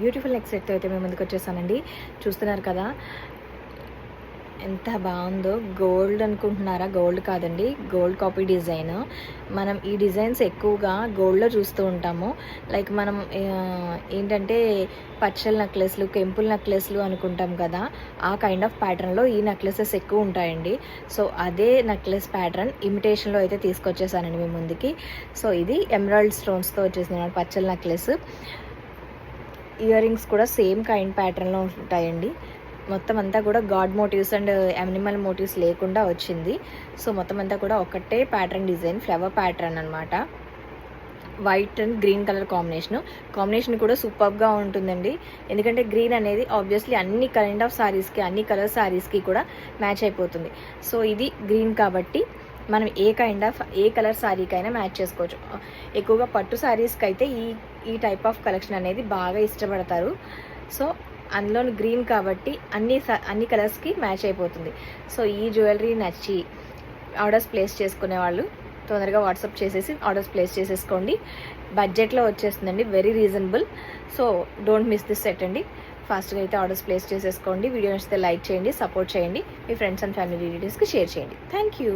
Beautiful neck set అయితే మేము ముందుకు వచ్చేసానండి. చూస్తున్నారు కదా ఎంత బాగుందో. గోల్డ్ అనుకుంటున్నారా? గోల్డ్ కాదండి, గోల్డ్ కాపీ డిజైన్. మనం ఈ డిజైన్స్ ఎక్కువగా గోల్డ్లో చూస్తూ ఉంటాము. లైక్ మనం ఏంటంటే పచ్చల నెక్లెస్లు, కెంపుల్ నెక్లెస్లు అనుకుంటాం కదా, ఆ కైండ్ ఆఫ్ ప్యాటర్న్లో ఈ నెక్లెసెస్ ఎక్కువ ఉంటాయండి. సో అదే నెక్లెస్ ప్యాటర్న్ ఇమిటేషన్లో అయితే తీసుకొచ్చేసానండి మీ ముందుకి. సో ఇది ఎమరాల్డ్ స్టోన్స్తో వచ్చేసింది అన్నమాట పచ్చల నెక్లెస్. ఇయర్ రింగ్స్ కూడా సేమ్ కైండ్ ప్యాటర్న్లో ఉంటాయండి. మొత్తం అంతా కూడా god motifs and animal motifs లేకుండా వచ్చింది. సో మొత్తం అంతా కూడా ఒకటే ప్యాటర్న్ డిజైన్, ఫ్లవర్ ప్యాటర్న్ అనమాట. White and green colour combination కూడా సూపర్గా ఉంటుందండి. ఎందుకంటే గ్రీన్ అనేది ఆబ్వియస్లీ అన్ని కైండ్ ఆఫ్ సారీస్కి, అన్ని కలర్ సారీస్కి కూడా మ్యాచ్ అయిపోతుంది. సో ఇది గ్రీన్ కాబట్టి మనం ఏ కలర్ శారీకైనా మ్యాచ్ చేసుకోవచ్చు. ఎక్కువగా పట్టు శారీస్కి అయితే ఈ టైప్ ఆఫ్ కలెక్షన్ అనేది బాగా ఇష్టపడతారు. సో అందులో గ్రీన్ కాబట్టి అన్ని కలర్స్కి మ్యాచ్ అయిపోతుంది. సో ఈ జ్యువెలరీ నచ్చి ఆర్డర్స్ ప్లేస్ చేసుకునే వాళ్ళు తొందరగా వాట్సాప్ చేసేసి ఆర్డర్స్ ప్లేస్ చేసేసుకోండి. బడ్జెట్లో వచ్చేస్తుందండి, very reasonable. So don't miss this set అండి. ఫాస్ట్గా అయితే ఆర్డర్స్ ప్లేస్ చేసేసుకోండి. వీడియో నచ్చితే లైక్ చేయండి, సపోర్ట్ చేయండి, మీ ఫ్రెండ్స్ అండ్ ఫ్యామిలీ రిలేటివ్స్కి షేర్ చేయండి. Thank you.